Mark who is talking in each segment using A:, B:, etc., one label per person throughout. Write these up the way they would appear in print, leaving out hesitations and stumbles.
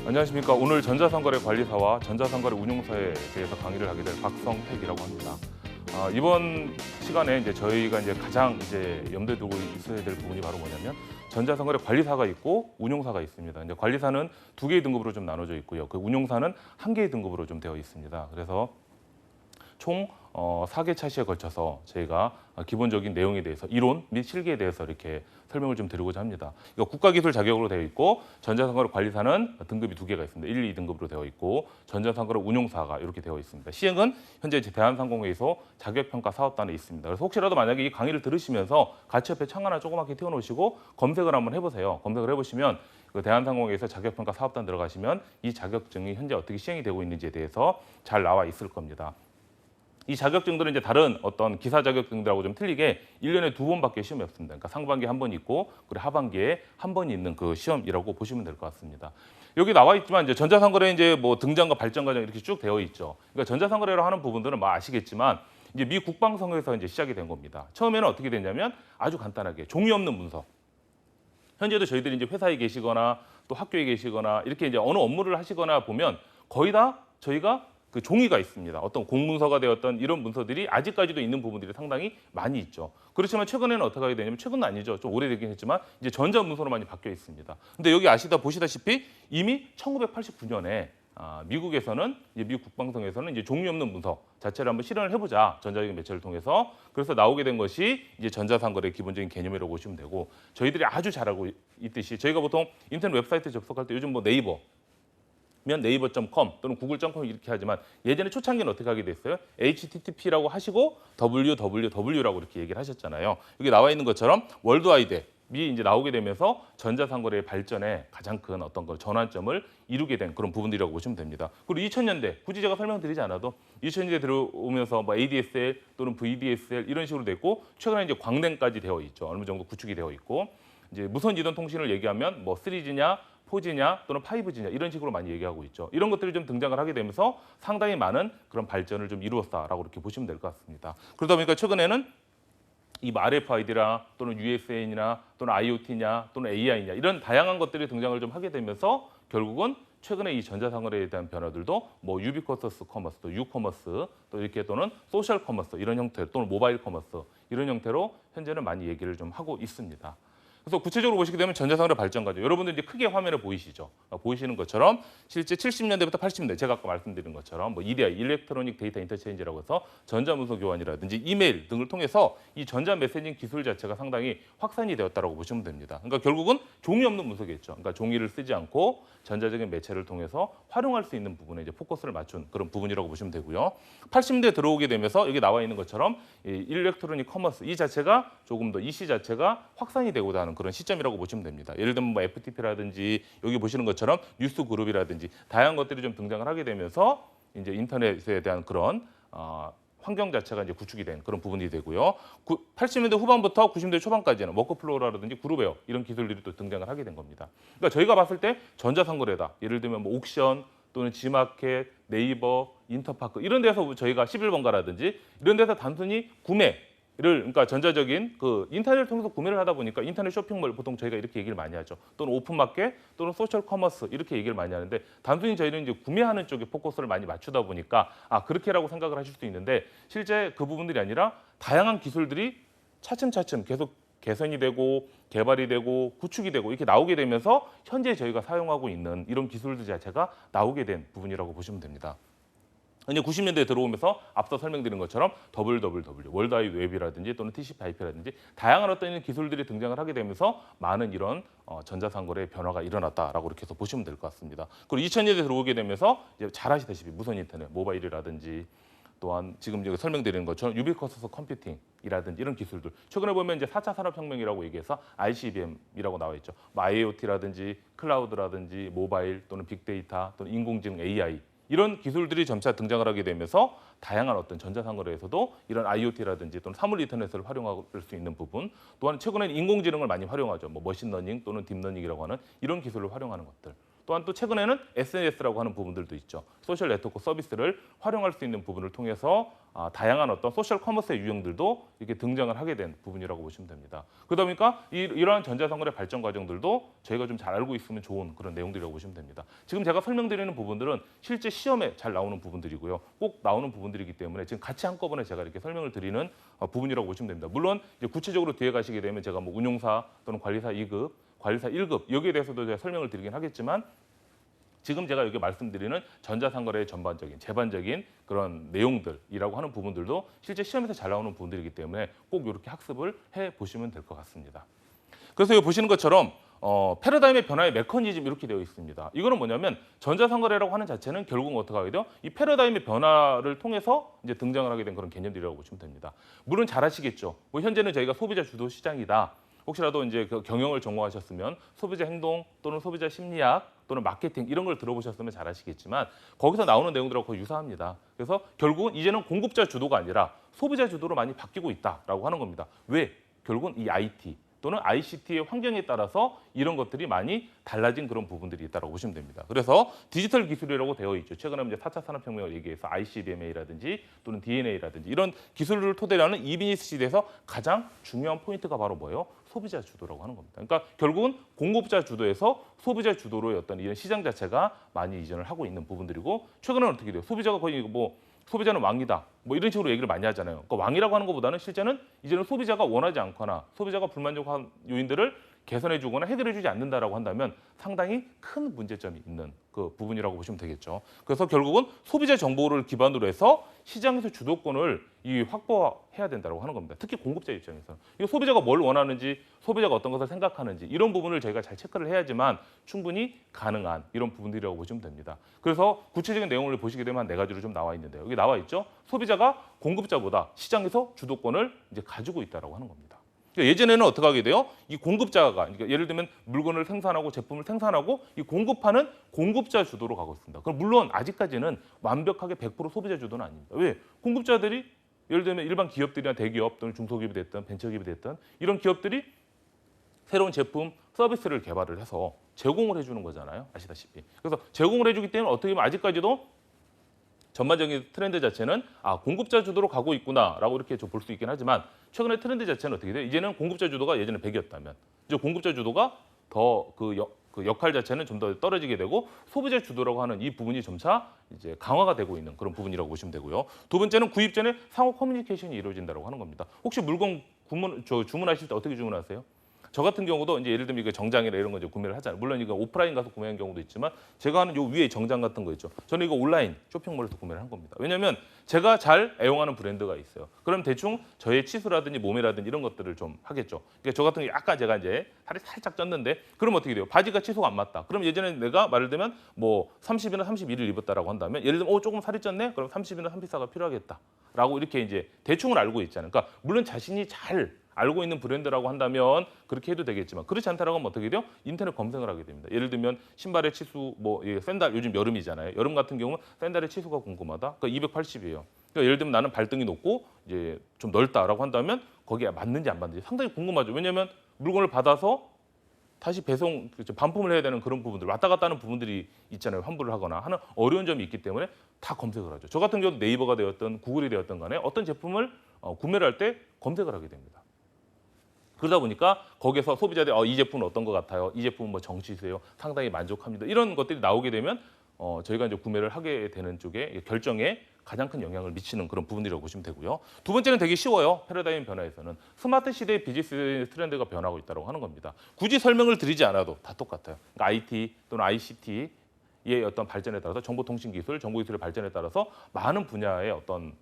A: 안녕하십니까. 오늘 전자상거래 관리사와 전자상거래 운용사에 대해서 강의를 하게 될 박성택이라고 합니다. 이번 시간에 이제 저희가 이제 가장 염두에 두고 있어야 될 부분이 바로 뭐냐면 전자상거래 관리사가 있고 운용사가 있습니다. 이제 관리사는 두 개의 등급으로 좀 나눠져 있고요. 그 운용사는 한 개의 등급으로 좀 되어 있습니다. 그래서 총 4개 차시에 걸쳐서 저희가 기본적인 내용에 대해서 이론 및 실기에 대해서 이렇게 설명을 좀 드리고자 합니다. 이거 국가기술 자격으로 되어 있고 전자상거래 관리사는 등급이 두 개가 있습니다. 1, 2등급으로 되어 있고 전자상거래 운용사가 이렇게 되어 있습니다. 시행은 현재 대한상공회에서 자격평가 사업단에 있습니다. 그래서 혹시라도 만약에 이 강의를 들으시면서 같이 옆에 창 하나 조그맣게 띄워놓으시고 검색을 한번 해보세요. 검색을 해보시면 그 대한상공회에서 자격평가 사업단 들어가시면 이 자격증이 현재 어떻게 시행이 되고 있는지에 대해서 잘 나와 있을 겁니다. 이 자격증들은 이제 다른 어떤 기사 자격증들하고 좀 틀리게 1년에 2번밖에 시험이 없습니다. 그러니까 상반기에 한 번 있고 그리고 하반기에 한 번 있는 그 시험이라고 보시면 될 것 같습니다. 여기 나와 있지만 이제 전자상거래 이제 뭐 등장과 발전 과정 이렇게 쭉 되어 있죠. 그러니까 전자상거래로 하는 부분들은 뭐 아시겠지만 이제 미 국방성에서 이제 시작이 된 겁니다. 처음에는 어떻게 됐냐면 아주 간단하게 종이 없는 문서. 현재도 저희들이 이제 회사에 계시거나 또 학교에 계시거나 이렇게 이제 어느 업무를 하시거나 보면 거의 다 저희가 그 종이가 있습니다. 어떤 공문서가 되었던 이런 문서들이 아직까지도 있는 부분들이 상당히 많이 있죠. 그렇지만 최근에는 어떻게 하게 되냐면 최근은 아니죠. 좀 오래되긴 했지만 이제 전자문서로 많이 바뀌어 있습니다. 근데 여기 보시다시피 이미 1989년에 미국에서는 이제 미국 국방성에서는 이제 종이 없는 문서 자체를 한번 실현을 해보자 전자적인 매체를 통해서 그래서 나오게 된 것이 이제 전자상거래의 기본적인 개념이라고 보시면 되고 저희들이 아주 잘 알고 있듯이 저희가 보통 인터넷 웹사이트 접속할 때 요즘 뭐 네이버 면 네이버.com 또는 구글.com 이렇게 하지만 예전에 초창기는 어떻게 하게 됐어요? HTTP라고 하시고 www라고 이렇게 얘기를 하셨잖아요. 여기 나와 있는 것처럼 월드와이드 이 이제 나오게 되면서 전자상거래의 발전에 가장 큰 어떤 그 전환점을 이루게 된 그런 부분들이라고 보시면 됩니다. 그리고 2000년대 굳이 제가 설명드리지 않아도 2000년대 들어오면서 뭐 ADSL 또는 VDSL 이런 식으로 됐고 최근에 이제 광랜까지 되어 있죠. 어느 정도 구축이 되어 있고 이제 무선 이동 통신을 얘기하면 뭐 3G냐 4G냐 또는 5G냐 이런 식으로 많이 얘기하고 있죠. 이런 것들이 좀 등장을 하게 되면서 상당히 많은 그런 발전을 좀 이루었다라고 이렇게 보시면 될 것 같습니다. 그러다 보니까 최근에는 이 RFID나 또는 USA나 또는 IoT냐 또는 AI냐 이런 다양한 것들이 등장을 좀 하게 되면서 결국은 최근에 이 전자상거래에 대한 변화들도 뭐 유비쿼터스 커머스, 또 유커머스, 또 이렇게 또는 소셜 커머스 이런 형태 또는 모바일 커머스 이런 형태로 현재는 많이 얘기를 좀 하고 있습니다. 그래서 구체적으로 보시게 되면 전자상거래 발전 과정. 여러분들 이제 크게 화면에 보이시죠? 보이시는 것처럼 실제 70년대부터 80년대 제가 아까 말씀드린 것처럼 뭐 EDI, 일렉트로닉 데이터 인터체인지라고 해서 전자문서 교환이라든지 이메일 등을 통해서 이 전자 메시징 기술 자체가 상당히 확산이 되었다라고 보시면 됩니다. 그러니까 결국은 종이 없는 문서겠죠. 그러니까 종이를 쓰지 않고 전자적인 매체를 통해서 활용할 수 있는 부분에 이제 포커스를 맞춘 그런 부분이라고 보시면 되고요. 80년대 들어오게 되면서 여기 나와 있는 것처럼 이 일렉트로닉 커머스 이 자체가 조금 더 이시 자체가 확산이 되고자 하는 그런 시점이라고 보시면 됩니다. 예를 들면 뭐 FTP라든지 여기 보시는 것처럼 뉴스 그룹이라든지 다양한 것들이 좀 등장을 하게 되면서 이제 인터넷에 대한 그런 환경 자체가 이제 구축이 된 그런 부분이 되고요. 80년대 후반부터 90년대 초반까지는 워크플로우라든지 그룹웨어 이런 기술들이 또 등장을 하게 된 겁니다. 그러니까 저희가 봤을 때 전자상거래다. 예를 들면 뭐 옥션 또는 지마켓, 네이버, 인터파크 이런 데서 저희가 11번가라든지 이런 데서 단순히 그러니까 전자적인 그 인터넷을 통해서 구매를 하다 보니까 인터넷 쇼핑몰 보통 저희가 이렇게 얘기를 많이 하죠. 또는 오픈마켓 또는 소셜 커머스 이렇게 얘기를 많이 하는데 단순히 저희는 이제 구매하는 쪽에 포커스를 많이 맞추다 보니까 그렇게라고 생각을 하실 수 있는데 실제 그 부분들이 아니라 다양한 기술들이 차츰차츰 계속 개선이 되고 개발이 되고 구축이 되고 이렇게 나오게 되면서 현재 저희가 사용하고 있는 이런 기술들 자체가 나오게 된 부분이라고 보시면 됩니다. 이제 90년대에 들어오면서 앞서 설명드린 것처럼 WWW, 월드와이드 웹이라든지 또는 TCP/IP라든지 다양한 어떤 기술들이 등장을 하게 되면서 많은 이런 전자상거래의 변화가 일어났다라고 이렇게 해서 보시면 될 것 같습니다. 그리고 2000년대에 들어오게 되면서 이제 잘 아시다시피 무선 인터넷, 모바일이라든지 또한 지금 여기 설명드리는 것처럼 유비쿼터스 컴퓨팅이라든지 이런 기술들 최근에 보면 이제 4차 산업혁명이라고 얘기해서 ICBM이라고 나와 있죠. 뭐 IoT라든지 클라우드라든지 모바일 또는 빅데이터 또는 인공지능 AI 이런 기술들이 점차 등장을 하게 되면서 다양한 어떤 전자상거래에서도 이런 IoT라든지 또는 사물 인터넷을 활용할 수 있는 부분 또한 최근에는 인공지능을 많이 활용하죠. 뭐 머신러닝 또는 딥러닝이라고 하는 이런 기술을 활용하는 것들 또한 또 최근에는 SNS라고 하는 부분들도 있죠. 소셜 네트워크 서비스를 활용할 수 있는 부분을 통해서 다양한 어떤 소셜 커머스의 유형들도 이렇게 등장을 하게 된 부분이라고 보시면 됩니다. 그러다 보니까 이러한 전자상거래 발전 과정들도 저희가 좀 잘 알고 있으면 좋은 그런 내용들이라고 보시면 됩니다. 지금 제가 설명드리는 부분들은 실제 시험에 잘 나오는 부분들이고요. 꼭 나오는 부분들이기 때문에 지금 같이 한꺼번에 제가 이렇게 설명을 드리는 부분이라고 보시면 됩니다. 물론 이제 구체적으로 뒤에 가시게 되면 제가 뭐 운용사 또는 관리사 2급, 관리사 1급 여기에 대해서도 제가 설명을 드리긴 하겠지만 지금 제가 여기 말씀드리는 전자상거래의 전반적인 제반적인 그런 내용들이라고 하는 부분들도 실제 시험에서 잘 나오는 부분들이기 때문에 꼭 이렇게 학습을 해보시면 될 것 같습니다. 그래서 여기 보시는 것처럼 패러다임의 변화의 메커니즘 이렇게 되어 있습니다. 이거는 뭐냐면 전자상거래라고 하는 자체는 결국은 어떻게 하게 돼요? 이 패러다임의 변화를 통해서 이제 등장을 하게 된 그런 개념들이라고 보시면 됩니다. 물론 잘 아시겠죠. 뭐 현재는 저희가 소비자 주도 시장이다. 혹시라도 이제 그 경영을 전공하셨으면 소비자 행동 또는 소비자 심리학 또는 마케팅 이런 걸 들어보셨으면 잘 아시겠지만 거기서 나오는 내용들하고 거의 유사합니다. 그래서 결국은 이제는 공급자 주도가 아니라 소비자 주도로 많이 바뀌고 있다라고 하는 겁니다. 왜? 결국은 이 IT 또는 ICT의 환경에 따라서 이런 것들이 많이 달라진 그런 부분들이 있다고 보시면 됩니다. 그래서 디지털 기술이라고 되어 있죠. 최근에 이제 4차 산업혁명을 얘기해서 ICBMA라든지 또는 DNA라든지 이런 기술을 토대로 하는 이비니스 시대에서 가장 중요한 포인트가 바로 뭐예요? 소비자 주도라고 하는 겁니다. 그러니까 결국은 공급자 주도에서 소비자 주도로의 어떤 이런 시장 자체가 많이 이전을 하고 있는 부분들이고 최근에는 어떻게 돼요? 소비자가 거의 뭐 소비자는 왕이다. 뭐 이런 식으로 얘기를 많이 하잖아요. 그러니까 왕이라고 하는 것보다는 실제는 이제는 소비자가 원하지 않거나 소비자가 불만족한 요인들을 개선해주거나 해결해주지 않는다라고 한다면 상당히 큰 문제점이 있는 그 부분이라고 보시면 되겠죠. 그래서 결국은 소비자 정보를 기반으로 해서 시장에서 주도권을 확보해야 된다고 하는 겁니다. 특히 공급자 입장에서 이 소비자가 뭘 원하는지, 소비자가 어떤 것을 생각하는지 이런 부분을 저희가 잘 체크를 해야지만 충분히 가능한 이런 부분들이라고 보시면 됩니다. 그래서 구체적인 내용을 보시게 되면 한 4가지로 좀 나와 있는데요. 여기 나와 있죠. 소비자가 공급자보다 시장에서 주도권을 이제 가지고 있다라고 하는 겁니다. 그러니까 예전에는 어떻게 하게 돼요? 이 공급자가 그러니까 예를 들면 물건을 생산하고 제품을 생산하고 이 공급하는 공급자 주도로 가고 있습니다. 그럼 물론 아직까지는 완벽하게 100% 소비자 주도는 아닙니다. 왜? 공급자들이 예를 들면 일반 기업들이나 대기업 또는 중소기업이 됐든 벤처기업이 됐든 이런 기업들이 새로운 제품, 서비스를 개발을 해서 제공을 해주는 거잖아요. 아시다시피. 그래서 제공을 해주기 때문에 어떻게 보면 아직까지도 전반적인 트렌드 자체는 공급자 주도로 가고 있구나라고 이렇게 좀 볼 수 있긴 하지만 최근에 트렌드 자체는 어떻게 돼요? 이제는 공급자 주도가 예전에 100이었다면 이제 공급자 주도가 더 그 역할 자체는 좀 더 떨어지게 되고 소비자 주도라고 하는 이 부분이 점차 이제 강화가 되고 있는 그런 부분이라고 보시면 되고요. 두 번째는 구입 전에 상호 커뮤니케이션이 이루어진다고 하는 겁니다. 혹시 물건 주문하실 때 어떻게 주문하세요? 저 같은 경우도 이제 예를 들면 이거 정장이나 이런 거 이제 구매를 하잖아요. 물론 이거 오프라인 가서 구매한 경우도 있지만 제가 하는 요 위에 정장 같은 거 있죠. 저는 이거 온라인 쇼핑몰에서 구매를 한 겁니다. 왜냐하면 제가 잘 애용하는 브랜드가 있어요. 그럼 대충 저의 치수라든지 몸이라든지 이런 것들을 좀 하겠죠. 그러니까 저 같은 경우 약간 제가 이제 살이 살짝 쪘는데 그럼 어떻게 돼요? 바지가 치수가 안 맞다. 그럼 예전에 내가 말을 들면 뭐 30이나 31을 입었다라고 한다면 예를 들면 조금 살이 쪘네? 그럼 30이나 34가 필요하겠다. 라고 이렇게 이제 대충을 알고 있잖아요. 그러니까 물론 자신이 잘 알고 있는 브랜드라고 한다면 그렇게 해도 되겠지만 그렇지 않다라고 하면 어떻게 돼요? 인터넷 검색을 하게 됩니다. 예를 들면 신발의 치수, 샌들 요즘 여름이잖아요. 여름 같은 경우는 샌들의 치수가 궁금하다. 그러니까 280이에요. 그러니까 예를 들면 나는 발등이 높고 이제 좀 넓다라고 한다면 거기에 맞는지 안 맞는지 상당히 궁금하죠. 왜냐하면 물건을 받아서 다시 배송, 반품을 해야 되는 그런 부분들, 왔다 갔다 하는 부분들이 있잖아요. 환불을 하거나 하는 어려운 점이 있기 때문에 다 검색을 하죠. 저 같은 경우도 네이버가 되었든 구글이 되었든 간에 어떤 제품을 구매를 할 때 검색을 하게 됩니다. 그러다 보니까 거기서 소비자들이 이 제품은 어떤 것 같아요? 이 제품은 뭐 정치세요? 상당히 만족합니다. 이런 것들이 나오게 되면 저희가 이제 구매를 하게 되는 쪽에 결정에 가장 큰 영향을 미치는 그런 부분이라고 보시면 되고요. 두 번째는 되게 쉬워요. 패러다임 변화에서는 스마트 시대의 비즈니스 트렌드가 변하고 있다고 하는 겁니다. 굳이 설명을 드리지 않아도 다 똑같아요. 그러니까 IT 또는 ICT의 어떤 발전에 따라서 정보통신기술, 정보기술의 발전에 따라서 많은 분야의 어떤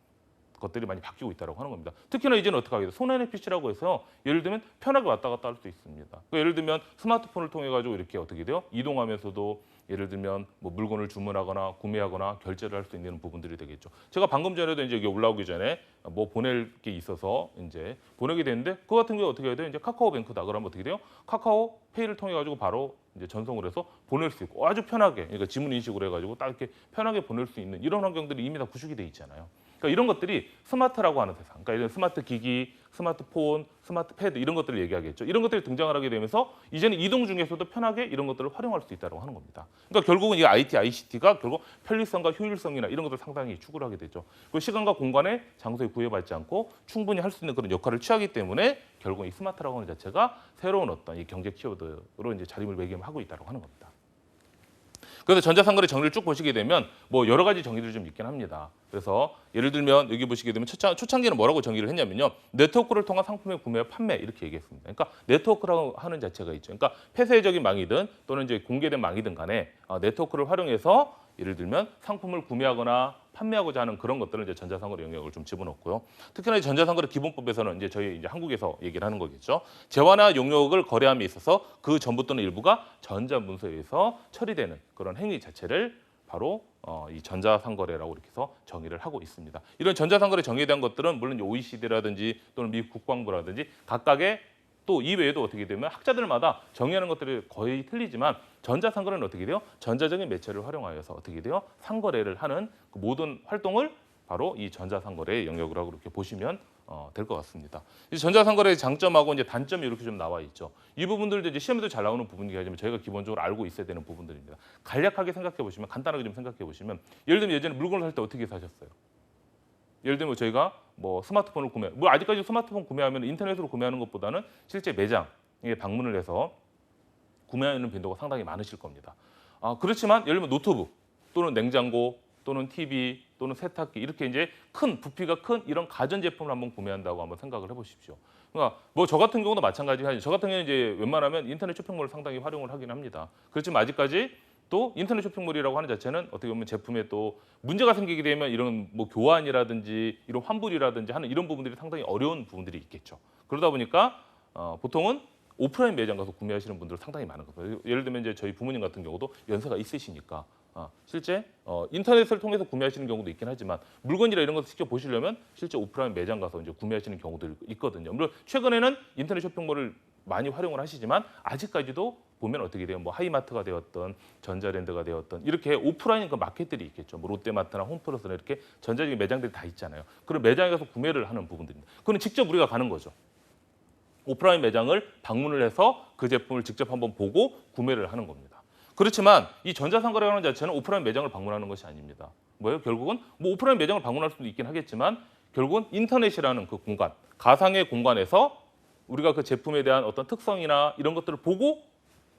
A: 것들이 많이 바뀌고 있다고 하는 겁니다. 특히나 이제는 어떻게 하게 돼요? 손 안의 PC라고 해서 예를 들면 편하게 왔다 갔다 할 수 있습니다. 그러니까 예를 들면 스마트폰을 통해 가지고 이렇게 어떻게 돼요? 이동하면서도 예를 들면 뭐 물건을 주문하거나 구매하거나 결제를 할 수 있는 부분들이 되겠죠. 제가 방금 전에도 이제 여기 올라오기 전에 뭐 보낼 게 있어서 이제 보내게 되는데 그 같은 경우 어떻게 해야 돼요? 이제 카카오뱅크다. 그러면 어떻게 돼요? 카카오 페이를 통해 가지고 바로 이제 전송을 해서 보낼 수 있고 아주 편하게 그러니까 지문 인식으로 해가지고 딱 이렇게 편하게 보낼 수 있는 이런 환경들이 이미 다 구축이 돼 있잖아요. 그러니까 이런 것들이 스마트라고 하는 세상, 그러니까 이런 스마트 기기, 스마트폰, 스마트 패드 이런 것들을 얘기하겠죠. 이런 것들이 등장을 하게 되면서 이제는 이동 중에서도 편하게 이런 것들을 활용할 수 있다고 하는 겁니다. 그러니까 결국은 이 IT, ICT가 결국 편리성과 효율성이나 이런 것들 상당히 추구를 하게 되죠. 그 시간과 공간의 장소에 구애받지 않고 충분히 할 수 있는 그런 역할을 취하기 때문에 결국 이 스마트라고 하는 자체가 새로운 어떤 이 경제 키워드로 이제 자리매김하고 있다고 하는 겁니다. 그래서 전자상거래 정의를 쭉 보시게 되면 뭐 여러 가지 정의들이 좀 있긴 합니다. 그래서 예를 들면 여기 보시게 되면 초창기는 뭐라고 정의를 했냐면요. 네트워크를 통한 상품의 구매와 판매 이렇게 얘기했습니다. 그러니까 네트워크라고 하는 자체가 있죠. 그러니까 폐쇄적인 망이든 또는 이제 공개된 망이든 간에 네트워크를 활용해서 예를 들면 상품을 구매하거나 판매하고자 하는 그런 것들을 이제 전자상거래 영역을 좀 집어넣고요. 특히나 전자상거래 기본법에서는 이제 저희 이제 한국에서 얘기를 하는 거겠죠. 재화나 용역을 거래함에 있어서 그 전부 또는 일부가 전자문서에 의해서 처리되는 그런 행위 자체를 바로 이 전자상거래라고 이렇게 해서 정의를 하고 있습니다. 이런 전자상거래 정의에 대한 것들은 물론 OECD라든지 또는 미국 국방부라든지 각각의 또 이외에도 어떻게 되면 학자들마다 정의하는 것들이 거의 틀리지만 전자상거래는 어떻게 돼요? 전자적인 매체를 활용하여서 어떻게 돼요? 상거래를 하는 그 모든 활동을 바로 이 전자상거래의 영역이라고 이렇게 보시면 될 것 같습니다. 이 전자상거래의 장점하고 이제 단점이 이렇게 좀 나와 있죠. 이 부분들도 이제 시험에도 잘 나오는 부분이긴 하지만 저희가 기본적으로 알고 있어야 되는 부분들입니다. 간략하게 생각해 보시면 간단하게 좀 생각해 보시면 예를 들면 예전에 물건을 살 때 어떻게 사셨어요? 예를 들면 저희가 뭐 스마트폰을 뭐 아직까지 스마트폰 구매하면 인터넷으로 구매하는 것보다는 실제 매장에 방문을 해서 구매하는 빈도가 상당히 많으실 겁니다. 그렇지만 예를 들면 노트북 또는 냉장고 또는 TV 또는 세탁기 이렇게 이제 큰 부피가 큰 이런 가전 제품을 한번 구매한다고 한번 생각을 해보십시오. 그러니까 뭐 저 같은 경우도 마찬가지죠. 저 같은 경우는 이제 웬만하면 인터넷 쇼핑몰을 상당히 활용을 하긴 합니다. 그렇지만 아직까지 또 인터넷 쇼핑몰이라고 하는 자체는 어떻게 보면 제품에 또 문제가 생기게 되면 이런 뭐 교환이라든지 이런 환불이라든지 하는 이런 부분들이 상당히 어려운 부분들이 있겠죠. 그러다 보니까 보통은 오프라인 매장 가서 구매하시는 분들 상당히 많은 거예요. 예를 들면 이제 저희 부모님 같은 경우도 연세가 있으시니까 실제 인터넷을 통해서 구매하시는 경우도 있긴 하지만 물건이나 이런 것을 직접 보시려면 실제 오프라인 매장 가서 이제 구매하시는 경우도 있거든요. 물론 최근에는 인터넷 쇼핑몰을 많이 활용을 하시지만 아직까지도 보면 어떻게 돼요? 뭐 하이마트가 되었던 전자랜드가 되었던 이렇게 오프라인 그 마켓들이 있겠죠. 뭐 롯데마트나 홈플러스나 이렇게 전자적인 매장들이 다 있잖아요. 그런 매장에 가서 구매를 하는 부분들입니다. 그건 직접 우리가 가는 거죠. 오프라인 매장을 방문을 해서 그 제품을 직접 한번 보고 구매를 하는 겁니다. 그렇지만 이 전자상거래라는 자체는 오프라인 매장을 방문하는 것이 아닙니다. 뭐예요? 결국은 뭐 오프라인 매장을 방문할 수도 있긴 하겠지만 결국은 인터넷이라는 그 공간, 가상의 공간에서 우리가 그 제품에 대한 어떤 특성이나 이런 것들을 보고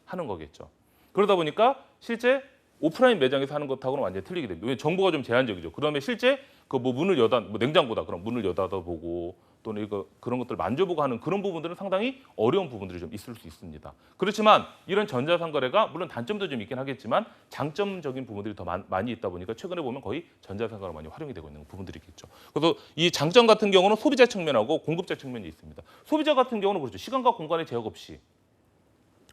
A: 하는 거겠죠. 그러다 보니까 실제 오프라인 매장에서 하는 것하고는 완전히 틀리게 됩니다. 왜 정보가 좀 제한적이죠. 그다음에 실제 그 뭐 문을 여다 뭐 냉장고다 그럼 문을 여닫아 보고 또는 이거 그런 것들 만져보고 하는 그런 부분들은 상당히 어려운 부분들이 좀 있을 수 있습니다. 그렇지만 이런 전자상거래가 물론 단점도 좀 있긴 하겠지만 장점적인 부분들이 더 많이 있다 보니까 최근에 보면 거의 전자상거래가 많이 활용이 되고 있는 부분들이 있겠죠. 그래서 이 장점 같은 경우는 소비자 측면하고 공급자 측면이 있습니다. 소비자 같은 경우는 그렇죠. 시간과 공간의 제약 없이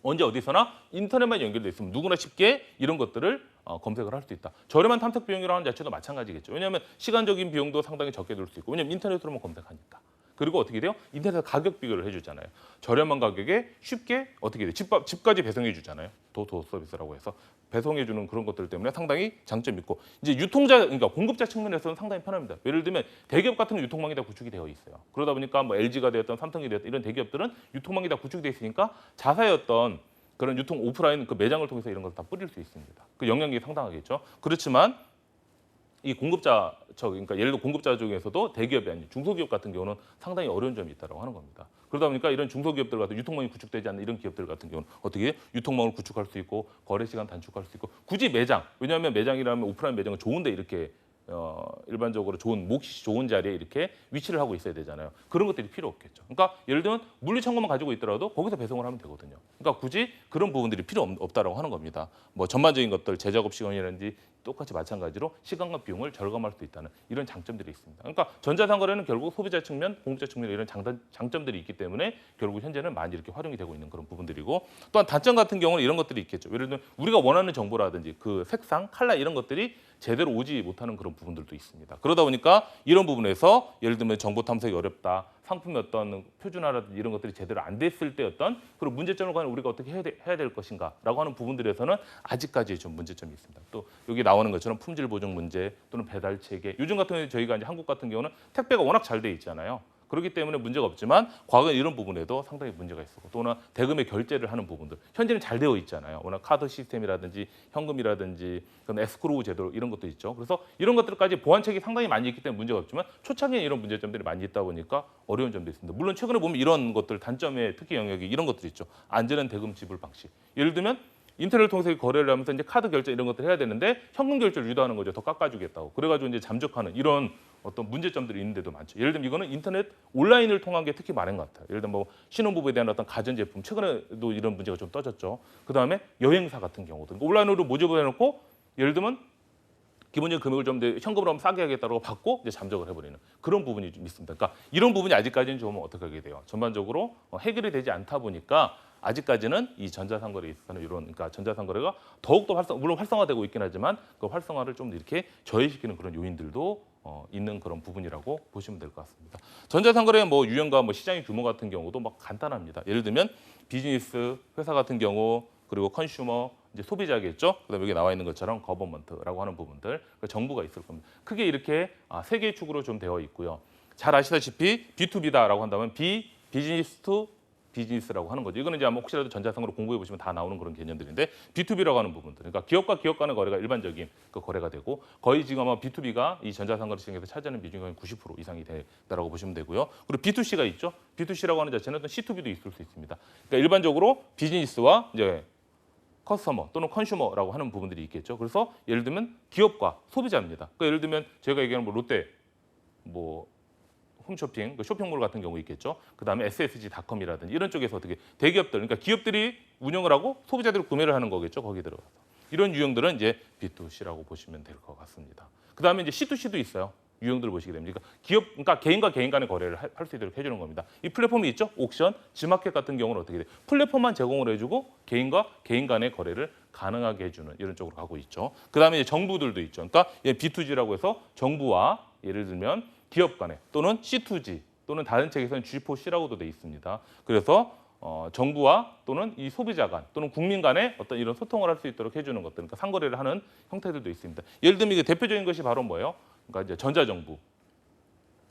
A: 언제 어디서나 인터넷만 연결돼 있으면 누구나 쉽게 이런 것들을 검색을 할 수 있다. 저렴한 탐색 비용이라는 자체도 마찬가지겠죠. 왜냐하면 시간적인 비용도 상당히 적게 들 수 있고 왜냐하면 인터넷으로만 검색하니까. 그리고 어떻게 돼요? 인터넷에서 가격 비교를 해주잖아요. 저렴한 가격에 쉽게 어떻게 돼요? 집까지 배송해 주잖아요. 도어 서비스라고 해서 배송해 주는 그런 것들 때문에 상당히 장점이 있고 이제 유통자 그러니까 공급자 측면에서는 상당히 편합니다. 예를 들면 대기업 같은 유통망이 다 구축이 되어 있어요. 그러다 보니까 뭐 LG가 되었던 삼성이 되었던 이런 대기업들은 유통망이 다 구축이 되어 있으니까 자사의 어떤 그런 유통 오프라인 그 매장을 통해서 이런 걸 다 뿌릴 수 있습니다. 그 영향력이 상당하겠죠. 그렇지만 이 공급자 그러니까 예를 들어 공급자 중에서도 대기업이 아닌 중소기업 같은 경우는 상당히 어려운 점이 있다고 하는 겁니다. 그러다 보니까 이런 중소기업들 같은 유통망이 구축되지 않는 이런 기업들 같은 경우는 어떻게 유통망을 구축할 수 있고 거래 시간 단축할 수 있고 굳이 매장 왜냐하면 매장이라면 오프라인 매장은 좋은데 이렇게 일반적으로 좋은 몫이 좋은 자리에 이렇게 위치를 하고 있어야 되잖아요. 그런 것들이 필요 없겠죠. 그러니까 예를 들면 물류창고만 가지고 있더라도 거기서 배송을 하면 되거든요. 그러니까 굳이 그런 부분들이 필요 없다라고 하는 겁니다. 뭐 전반적인 것들 재작업 시간이라든지 똑같이 마찬가지로 시간과 비용을 절감할 수 있다는 이런 장점들이 있습니다. 그러니까 전자상거래는 결국 소비자 측면, 공급자 측면 이런 장점들이 있기 때문에 결국 현재는 많이 이렇게 활용이 되고 있는 그런 부분들이고 또한 단점 같은 경우는 이런 것들이 있겠죠. 예를 들면 우리가 원하는 정보라든지 그 색상, 컬러 이런 것들이 제대로 오지 못하는 그런 부분들도 있습니다. 그러다 보니까 이런 부분에서 예를 들면 정보 탐색이 어렵다, 상품의 어떤 표준화라든지 이런 것들이 제대로 안 됐을 때 어떤 그런 문제점을 과연 우리가 어떻게 해야 될 것인가라고 하는 부분들에서는 아직까지 좀 문제점이 있습니다. 또 여기 나오는 것처럼 품질 보증 문제 또는 배달 체계. 요즘 같은 경우에 저희가 이제 한국 같은 경우는 택배가 워낙 잘 돼 있잖아요. 그렇기 때문에 문제가 없지만 과거에 이런 부분에도 상당히 문제가 있었고 또는 대금의 결제를 하는 부분들 현재는 잘 되어 있잖아요. 워낙 카드 시스템이라든지 현금이라든지 그런 에스크로우 제도 이런 것도 있죠. 그래서 이런 것들까지 보완책이 상당히 많이 있기 때문에 문제가 없지만 초창기에 이런 문제점들이 많이 있다 보니까 어려운 점도 있습니다. 물론 최근에 보면 이런 것들 단점의 특히 영역이 이런 것들이 있죠. 안전한 대금 지불 방식. 예를 들면 인터넷을 통해서 거래를 하면서 이제 카드 결제 이런 것들 해야 되는데 현금 결제를 유도하는 거죠. 더 깎아주겠다고. 그래가지고 이제 잠적하는 이런 어떤 문제점들이 있는데도 많죠. 예를 들면 이거는 인터넷 온라인을 통한 게 특히 많은 것 같아요. 예를 들면 뭐 신혼부부에 대한 어떤 가전제품 최근에도 이런 문제가 좀 떠졌죠. 그 다음에 여행사 같은 경우도 온라인으로 모집을 해놓고 예를 들면 기본적인 금액을 좀 현금으로 하면 싸게 하겠다고 받고 이제 잠적을 해버리는 그런 부분이 좀 있습니다. 그러니까 이런 부분이 아직까지는 좀 어떻게 하게 돼요. 전반적으로 해결이 되지 않다 보니까 아직까지는 이 전자상거래에 있어서는 이런 그러니까 전자상거래가 더욱더 물론 활성화되고 있긴 하지만 그 활성화를 좀 이렇게 저해시키는 그런 요인들도 있는 그런 부분이라고 보시면 될 것 같습니다. 전자상거래의 뭐 유형과 뭐 시장의 규모 같은 경우도 막 간단합니다. 예를 들면 비즈니스 회사 같은 경우 그리고 컨슈머 이제 소비자겠죠. 그다음에 여기 나와 있는 것처럼 거버먼트라고 하는 부분들 그러니까 정부가 있을 겁니다. 크게 이렇게 세 개의 축으로 좀 되어 있고요. 잘 아시다시피 B2B다라고 한다면 비즈니스 투 비즈니스라고 하는 거죠. 이거는 이제 아마 혹시라도 전자상으로 공부해 보시면 다 나오는 그런 개념들인데 B2B라고 하는 부분들. 그러니까 기업과 기업 간의 거래가 일반적인 그 거래가 되고 거의 지금 아마 B2B가 이 전자상거래 시장에서 차지하는 비중이 거의 90% 이상이 된다라고 보시면 되고요. 그리고 B2C가 있죠. B2C라고 하는 자체는 어떤 C2B도 있을 수 있습니다. 그러니까 일반적으로 비즈니스와 이제 커스터머 또는 컨슈머라고 하는 부분들이 있겠죠. 그래서 예를 들면 기업과 소비자입니다. 그러니까 예를 들면 제가 얘기하는 뭐 롯데 뭐 홈쇼핑, 쇼핑몰 같은 경우 있겠죠. 그다음에 SSG닷컴이라든지 이런 쪽에서 어떻게 대기업들, 그러니까 기업들이 운영을 하고 소비자들이 구매를 하는 거겠죠. 거기 들어가서 이런 유형들은 이제 B2C라고 보시면 될 것 같습니다. 그다음에 이제 C2C도 있어요. 유형들을 보시게 됩니다. 그러니까 개인과 개인 간의 거래를 할 수 있도록 해주는 겁니다. 이 플랫폼이 있죠. 옥션, 지마켓 같은 경우는 어떻게 돼요? 플랫폼만 제공을 해주고 개인과 개인 간의 거래를 가능하게 해주는 이런 쪽으로 가고 있죠. 그다음에 이제 정부들도 있죠. 그러니까 B2G라고 해서 정부와 예를 들면 기업 간에 또는 C2G 또는 다른 책에서는 G4C라고도 돼 있습니다. 그래서 정부와 또는 이 소비자 간 또는 국민 간의 어떤 이런 소통을 할 수 있도록 해주는 것들, 그러니까 상거래를 하는 형태들도 있습니다. 예를 들면 이게 대표적인 것이 바로 뭐예요? 그러니까 이제 전자정부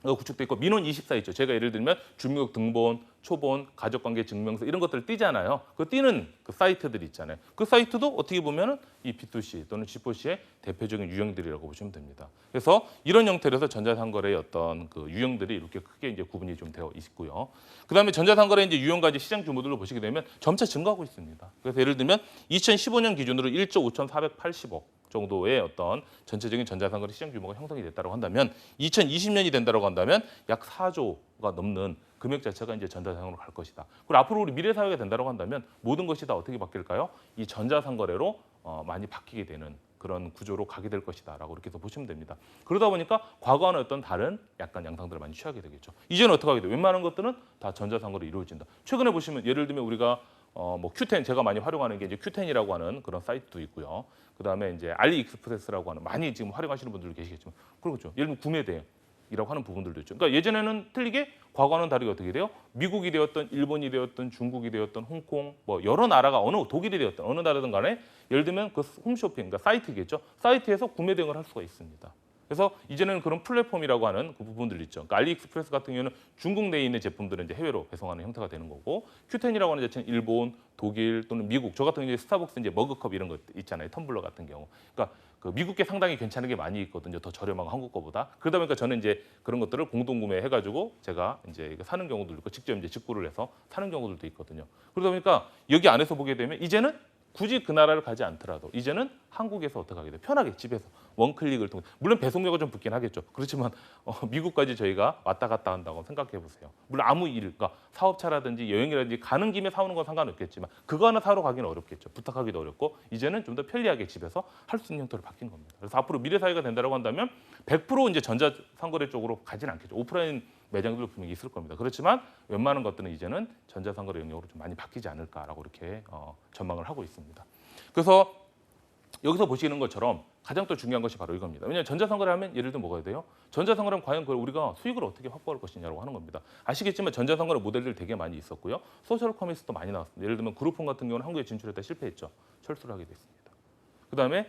A: 구축돼 있고 민원 24 있죠. 제가 예를 들면 주민등록 등본, 초본, 가족관계 증명서 이런 것들을 띄잖아요. 그 띄는 그 사이트들이 있잖아요. 그 사이트도 어떻게 보면은 이 B2C 또는 G4C의 대표적인 유형들이라고 보시면 됩니다. 그래서 이런 형태로 해서 전자상거래의 어떤 그 유형들이 이렇게 크게 이제 구분이 좀 되어 있고요. 그다음에 전자상거래 이제 유형과 이제 시장 규모들로 보시게 되면 점차 증가하고 있습니다. 그래서 예를 들면 2015년 기준으로 1조 5,480억 정도의 어떤 전체적인 전자상거래 시장 규모가 형성이 됐다고 한다면 2020년이 된다고 한다면 약 4조가 넘는 금액 자체가 이제 전자상거래로 갈 것이다. 그리고 앞으로 우리 미래 사회가 된다고 한다면 모든 것이 다 어떻게 바뀔까요? 이 전자상거래로 많이 바뀌게 되는 그런 구조로 가게 될 것이다라고 이렇게 해서 보시면 됩니다. 그러다 보니까 과거와는 어떤 다른 약간 양상들을 많이 취하게 되겠죠. 이제는 어떻게 하게 돼요? 웬만한 것들은 다 전자상거래로 이루어진다. 최근에 보시면 예를 들면 우리가 뭐 Q10 제가 많이 활용하는 게 이제 Q10이라고 하는 그런 사이트도 있고요. 그다음에 이제 알리익스프레스라고 하는 많이 지금 활용하시는 분들도 계시겠지만 그렇죠. 예를 들면 구매대행이라고 하는 부분들도 있죠. 그러니까 예전에는 틀리게 과거와는 다르게 어떻게 돼요? 미국이 되었던 일본이 되었던 중국이 되었던 홍콩 뭐 여러 나라가 어느 독일이 되었던 어느 나라든 간에 예를 들면 그 홈쇼핑 그러니까 사이트겠죠. 사이트에서 구매 대행을 할 수가 있습니다. 그래서 이제는 그런 플랫폼이라고 하는 그 부분들이 있죠. 그러니까 알리익스프레스 같은 경우는 중국 내에 있는 제품들은 이제 해외로 배송하는 형태가 되는 거고 Q10이라고 하는 자체는 일본, 독일 또는 미국. 저 같은 경우에 스타벅스 이제 머그컵 이런 거 있잖아요. 텀블러 같은 경우. 그러니까 그 미국계 상당히 괜찮은 게 많이 있거든요. 더 저렴하고 한국 거보다. 그러다 보니까 저는 이제 그런 것들을 공동 구매해가지고 제가 이제 사는 경우도 있고 직접 이제 직구를 해서 사는 경우들도 있거든요. 그러다 보니까 여기 안에서 보게 되면 이제는 굳이 그 나라를 가지 않더라도 이제는 한국에서 어떻게 하게 돼요? 편하게 집에서 원클릭을 통해 물론 배송료가 좀 붙긴 하겠죠. 그렇지만 미국까지 저희가 왔다 갔다 한다고 생각해 보세요. 물론 아무 일, 그러니까 사업차라든지 여행이라든지 가는 김에 사오는 건 상관없겠지만 그거 하나 사러 가기는 어렵겠죠. 부탁하기도 어렵고 이제는 좀 더 편리하게 집에서 할 수 있는 형태로 바뀐 겁니다. 그래서 앞으로 미래 사회가 된다고 한다면 100% 이제 전자상거래 쪽으로 가지는 않겠죠. 오프라인 매장들도 분명히 있을 겁니다. 그렇지만 웬만한 것들은 이제는 전자상거래 영역으로 좀 많이 바뀌지 않을까라고 이렇게 전망을 하고 있습니다. 그래서 여기서 보시는 것처럼 가장 또 중요한 것이 바로 이겁니다. 왜냐하면 전자상거래하면 예를 들면 뭐가 돼요? 전자상거래하면 과연 그걸 우리가 수익을 어떻게 확보할 것이냐라고 하는 겁니다. 아시겠지만 전자상거래 모델들 되게 많이 있었고요. 소셜 커머스도 많이 나왔습니다. 예를 들면 그룹폰 같은 경우는 한국에 진출했다 실패했죠. 철수를 하게 됐습니다. 그다음에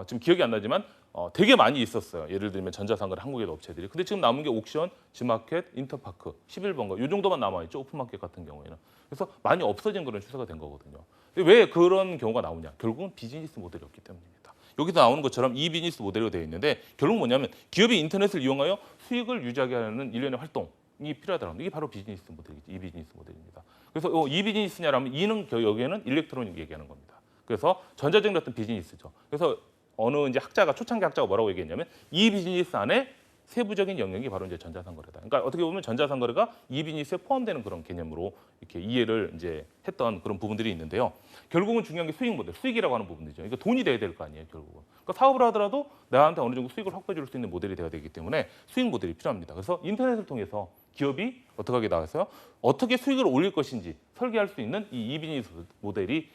A: 지금 기억이 안 나지만 되게 많이 있었어요. 예를 들면 전자상거래 한국의 업체들이. 근데 지금 남은 게 옥션, 지마켓, 인터파크, 11번가 요 정도만 남아있죠. 오픈마켓 같은 경우에는. 그래서 많이 없어진 그런 추세가 된 거거든요. 근데 왜 그런 경우가 나오냐? 결국은 비즈니스 모델이 없기 때문입니다. 여기서 나오는 것처럼 이 비즈니스 모델로 되어 있는데 결국 뭐냐면 기업이 인터넷을 이용하여 수익을 유지하게 하는 일련의 활동이 필요하다는 이게 바로 비즈니스 모델이죠. 이 비즈니스 모델입니다. 그래서 이 비즈니스냐라면 이는 여기에는 일렉트로닉 얘기하는 겁니다. 그래서 전자적인 어떤 비즈니스죠. 그래서 어느 이제 학자가 초창기 학자가 뭐라고 얘기했냐면 이 비즈니스 안에 세부적인 영역이 바로 이제 전자상거래다. 그러니까 어떻게 보면 전자상거래가 이 비즈니스에 포함되는 그런 개념으로 이렇게 이해를 이제 했던 그런 부분들이 있는데요. 결국은 중요한 게 수익 모델, 수익이라고 하는 부분이죠. 그러니까 돈이 돼야 될 거 아니에요, 결국은. 그러니까 사업을 하더라도 나한테 어느 정도 수익을 확보해 줄 수 있는 모델이 돼야 되기 때문에 수익 모델이 필요합니다. 그래서 인터넷을 통해서 기업이 어떻게 하게 나와서요? 어떻게 수익을 올릴 것인지 설계할 수 있는 이 비즈니스 모델이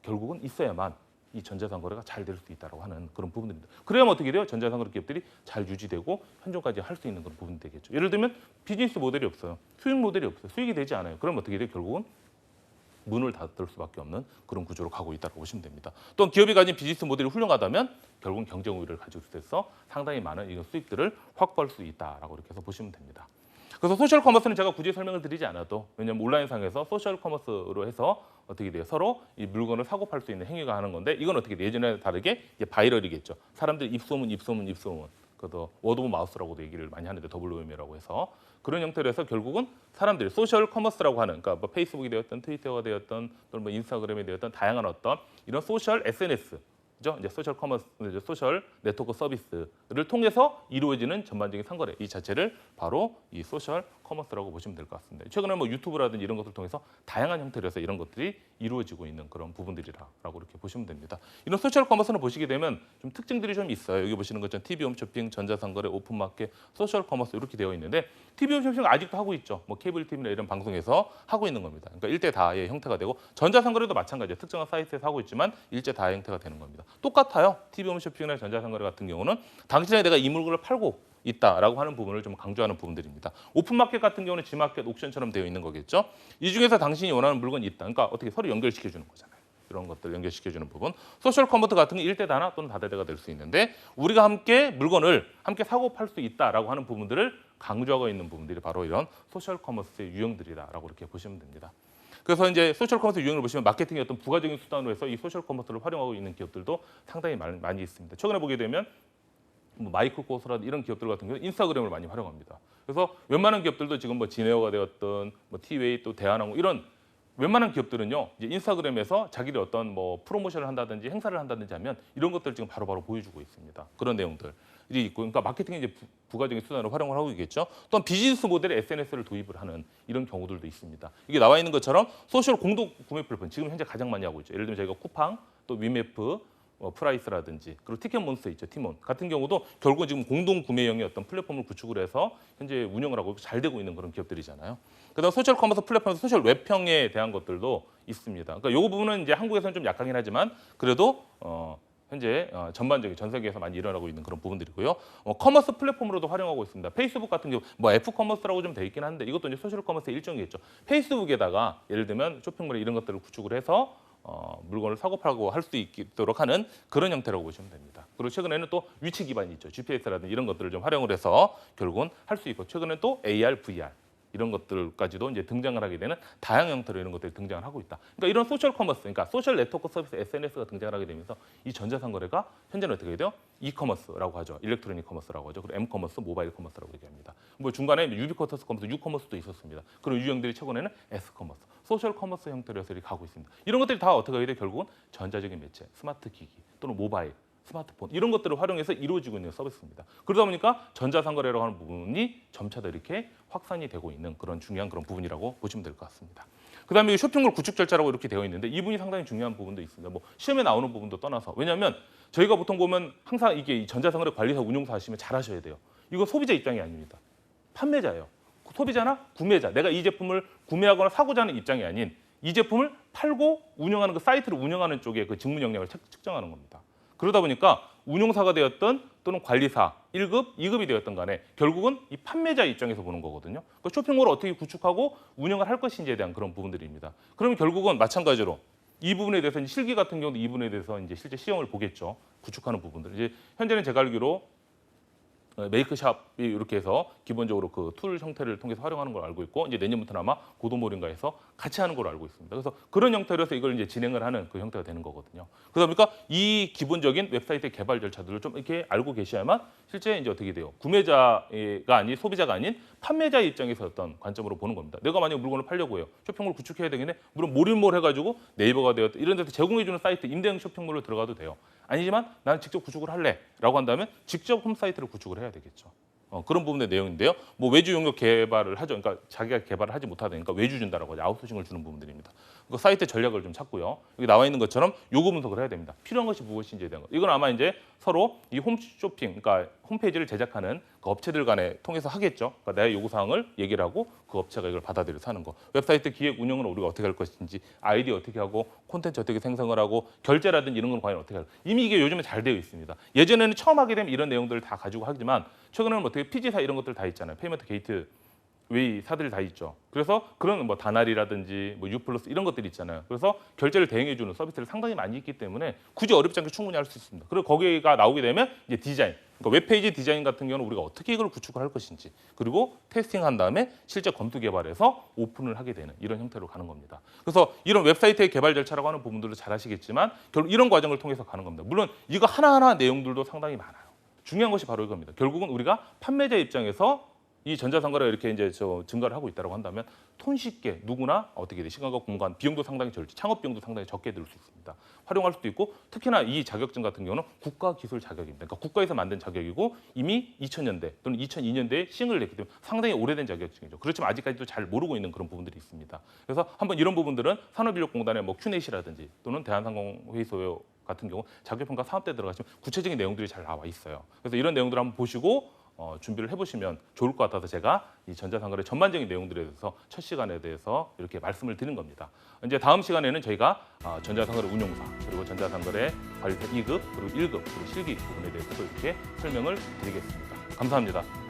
A: 결국은 있어야만 이 전자상거래가 잘 될 수 있다고 하는 그런 부분들입니다. 그래야만 어떻게 돼요? 전자상거래 기업들이 잘 유지되고 현존까지 할 수 있는 그런 부분이 되겠죠. 예를 들면 비즈니스 모델이 없어요. 수익 모델이 없어요. 수익이 되지 않아요. 그럼 어떻게 돼요? 결국은 문을 닫을 수밖에 없는 그런 구조로 가고 있다고 보시면 됩니다. 또한 기업이 가진 비즈니스 모델이 훌륭하다면 결국은 경쟁 우위를 가지고 있어서 상당히 많은 이런 수익들을 확보할 수 있다라고 이렇게 해서 보시면 됩니다. 그래서 소셜 커머스는 제가 굳이 설명을 드리지 않아도 왜냐하면 온라인상에서 소셜 커머스로 해서 어떻게 돼요? 서로 이 물건을 사고 팔 수 있는 행위가 하는 건데 이건 어떻게 돼요? 예전에 다르게 이제 바이럴이겠죠. 사람들 입소문. 그것도 워드 오브 마우스라고도 얘기를 많이 하는데 WM이라고 해서 그런 형태로 해서 결국은 사람들이 소셜 커머스라고 하는 그러니까 뭐 페이스북이 되었던 트위터가 되었던 또는 뭐 인스타그램이 되었던 다양한 어떤 이런 소셜 SNS 죠? 이제 소셜 커머스, 소셜 네트워크 서비스를 통해서 이루어지는 전반적인 상거래 이 자체를 바로 이 소셜 커머스라고 보시면 될 것 같습니다. 최근에 뭐 유튜브라든지 이런 것들 통해서 다양한 형태로 해서 이런 것들이 이루어지고 있는 그런 부분들이라고 이렇게 보시면 됩니다. 이런 소셜 커머스는 보시게 되면 좀 특징들이 좀 있어요. 여기 보시는 것처럼 TV 홈쇼핑, 전자상거래, 오픈마켓, 소셜 커머스 이렇게 되어 있는데 TV 홈쇼핑 아직도 하고 있죠. 뭐 케이블 TV나 이런 방송에서 하고 있는 겁니다. 그러니까 일대 다의 형태가 되고 전자상거래도 마찬가지예요. 특정한 사이트에서 하고 있지만 일제 다의 형태가 되는 겁니다. 똑같아요. TV 홈쇼핑이나 전자상거래 같은 경우는 당신에 내가 이 물건을 팔고 있다라고 하는 부분을 좀 강조하는 부분들입니다. 오픈마켓 같은 경우는 지마켓, 옥션처럼 되어 있는 거겠죠. 이 중에서 당신이 원하는 물건이 있다. 그러니까 어떻게 서로 연결시켜 주는 거잖아요. 이런 것들 연결시켜 주는 부분. 소셜 커머스 같은 게 일대 다나 또는 다대대가 될 수 있는데 우리가 함께 물건을 함께 사고 팔 수 있다라고 하는 부분들을 강조하고 있는 부분들이 바로 이런 소셜 커머스의 유형들이다라고 이렇게 보시면 됩니다. 그래서 이제 소셜 커머스 유형을 보시면 마케팅의 어떤 부가적인 수단으로 해서 이 소셜 커머스를 활용하고 있는 기업들도 상당히 많이 있습니다. 최근에 보게 되면 뭐 마이크로코스라든지 이런 기업들 같은 경우는 인스타그램을 많이 활용합니다. 그래서 웬만한 기업들도 지금 뭐 진에어가 되었던 뭐 티웨이 또 대한항공 이런 웬만한 기업들은요 이제 인스타그램에서 자기들 어떤 뭐 프로모션을 한다든지 행사를 한다든지 하면 이런 것들 지금 바로바로 보여주고 있습니다. 그런 내용들이 있고, 그러니까 마케팅의 이제 부가적인 수단으로 활용을 하고 있겠죠. 또한 비즈니스 모델에 SNS를 도입을 하는 이런 경우들도 있습니다. 이게 나와 있는 것처럼 소셜 공동 구매 플랫폼 지금 현재 가장 많이 하고 있죠. 예를 들면 저희가 쿠팡, 또 위메프 프라이스라든지 그리고 티켓몬스터 있죠. 티몬 같은 경우도 결국은 지금 공동 구매형의 어떤 플랫폼을 구축을 해서 현재 운영을 하고 잘 되고 있는 그런 기업들이잖아요. 그다음 소셜 커머스 플랫폼에서 소셜 웹형에 대한 것들도 있습니다. 그러니까 이 부분은 이제 한국에서는 좀 약하긴 하지만 그래도 현재 전반적인 전 세계에서 많이 일어나고 있는 그런 부분들이고요. 커머스 플랫폼으로도 활용하고 있습니다. 페이스북 같은 경우 뭐 F 커머스라고 좀 돼 있긴 한데 이것도 이제 소셜 커머스의 일종이겠죠. 페이스북에다가 예를 들면 쇼핑몰 이런 것들을 구축을 해서 물건을 사고 팔고 할 수 있도록 하는 그런 형태라고 보시면 됩니다. 그리고 최근에는 또 위치 기반이 있죠. GPS라든지 이런 것들을 좀 활용을 해서 결국은 할 수 있고 최근에는 또 AR, VR 이런 것들까지도 이제 등장을 하게 되는 다양한 형태로 이런 것들이 등장을 하고 있다. 그러니까 이런 소셜 커머스, 그러니까 소셜 네트워크 서비스 SNS가 등장을 하게 되면서 이 전자상거래가 현재는 어떻게 돼요? 이커머스라고 하죠. 일렉트로닉 커머스라고 하죠. 그리고 M커머스, 모바일 커머스라고 얘기합니다. 뭐 중간에 유비쿼터스 커머스, 유커머스도 있었습니다. 그리고 유형들이 최근에는 S커머스, 소셜 커머스 형태로 해서 가고 있습니다. 이런 것들이 다 어떻게 하게 돼? 결국은 전자적인 매체, 스마트 기기 또는 모바일, 스마트폰 이런 것들을 활용해서 이루어지고 있는 서비스입니다. 그러다 보니까 전자상거래라고 하는 부분이 점차 더 이렇게 확산이 되고 있는 그런 중요한 그런 부분이라고 보시면 될 것 같습니다. 그다음에 쇼핑몰 구축 절차라고 이렇게 되어 있는데 이 부분이 상당히 중요한 부분도 있습니다. 뭐 시험에 나오는 부분도 떠나서 왜냐하면 저희가 보통 보면 항상 이게 이 전자상거래 관리사 운용사 하시면 잘 하셔야 돼요. 이거 소비자 입장이 아닙니다. 판매자예요. 소비자나 구매자. 내가 이 제품을 구매하거나 사고자 하는 입장이 아닌 이 제품을 팔고 운영하는 그 사이트를 운영하는 쪽에 그 직무 역량을 측정하는 겁니다. 그러다 보니까 운용사가 되었던 또는 관리사 1급, 2급이 되었던 간에 결국은 이 판매자 입장에서 보는 거거든요. 그러니까 쇼핑몰을 어떻게 구축하고 운영을 할 것인지에 대한 그런 부분들입니다. 그러면 결국은 마찬가지로 이 부분에 대해서 이제 실기 같은 경우도 이 부분에 대해서 이제 실제 시험을 보겠죠. 구축하는 부분들. 이제 현재는 제가 알기로 메이크샵이 이렇게 해서 기본적으로 그 툴 형태를 통해서 활용하는 걸 알고 있고 이제 내년부터는 아마 고도몰인가에서 같이 하는 걸로 알고 있습니다. 그래서 그런 형태로 해서 이걸 이제 진행을 하는 그 형태가 되는 거거든요. 그러다 보니까 이 기본적인 웹사이트 개발 절차들을 좀 이렇게 알고 계셔야만 실제 이제 어떻게 돼요? 구매자가 아닌 소비자가 아닌 판매자 입장에서 어떤 관점으로 보는 겁니다. 내가 만약 물건을 팔려고 해요. 쇼핑몰 구축해야 되겠네. 물론 몰인몰 해가지고 네이버가 되었다 이런 데서 제공해주는 사이트 임대형 쇼핑몰로 들어가도 돼요. 아니지만 나는 직접 구축을 할래라고 한다면 직접 홈사이트를 구축을 해야 되겠죠. 그런 부분의 내용인데요. 뭐 외주 용역 개발을 하죠. 그러니까 자기가 개발을 하지 못하다니까 외주 준다라고 하죠. 아웃소싱을 주는 부분들입니다. 그 사이트 전략을 좀 찾고요. 여기 나와 있는 것처럼 요구 분석을 해야 됩니다. 필요한 것이 무엇인지에 대한 것. 이건 아마 이제 서로 이 홈쇼핑, 그러니까 홈페이지를 제작하는 그 업체들 간에 통해서 하겠죠. 그러니까 나의 요구 사항을 얘기를 하고 그 업체가 이걸 받아들여서 하는 거. 웹사이트 기획 운영은 우리가 어떻게 할 것인지, 아이디어 어떻게 하고, 콘텐츠 어떻게 생성을 하고, 결제라든지 이런 건 과연 어떻게 할까. 이미 이게 요즘에 잘 되어 있습니다. 예전에는 처음 하게 되면 이런 내용들을 다 가지고 하지만 최근에는 뭐 어떻게 피지사 이런 것들 다 있잖아요. 페이먼트 게이트 웨이 사들이 다 있죠. 그래서 그런 뭐 다나리라든지 뭐 유플러스 이런 것들이 있잖아요. 그래서 결제를 대행해주는 서비스를 상당히 많이 있기 때문에 굳이 어렵지 않게 충분히 할 수 있습니다. 그리고 거기가 나오게 되면 이제 디자인, 그러니까 웹페이지 디자인 같은 경우는 우리가 어떻게 이걸 구축을 할 것인지 그리고 테스팅한 다음에 실제 검토 개발해서 오픈을 하게 되는 이런 형태로 가는 겁니다. 그래서 이런 웹사이트의 개발 절차라고 하는 부분들도 잘 아시겠지만 결국 이런 과정을 통해서 가는 겁니다. 물론 이거 하나하나 내용들도 상당히 많아요. 중요한 것이 바로 이겁니다. 결국은 우리가 판매자 입장에서 이 전자상거래가 이렇게 이제 증가를 하고 있다고 한다면 손쉽게 누구나 어떻게 돼 시간과 공간, 비용도 상당히 적지, 창업 비용도 상당히 적게 들 수 있습니다. 활용할 수도 있고 특히나 이 자격증 같은 경우는 국가기술 자격입니다. 그러니까 국가에서 만든 자격이고 이미 2000년대 또는 2002년대에 시행을 냈기 때문에 상당히 오래된 자격증이죠. 그렇지만 아직까지도 잘 모르고 있는 그런 부분들이 있습니다. 그래서 한번 이런 부분들은 산업인력공단의 뭐 큐넷이라든지 또는 대한상공회의소 같은 경우 자격평가 사업대 들어가시면 구체적인 내용들이 잘 나와 있어요. 그래서 이런 내용들을 한번 보시고 준비를 해보시면 좋을 것 같아서 제가 이 전자상거래 전반적인 내용들에 대해서 첫 시간에 대해서 이렇게 말씀을 드린 겁니다. 이제 다음 시간에는 저희가 전자상거래 운용사 그리고 전자상거래 관리사 2급 그리고 1급 그리고 실기 부분에 대해서도 이렇게 설명을 드리겠습니다. 감사합니다.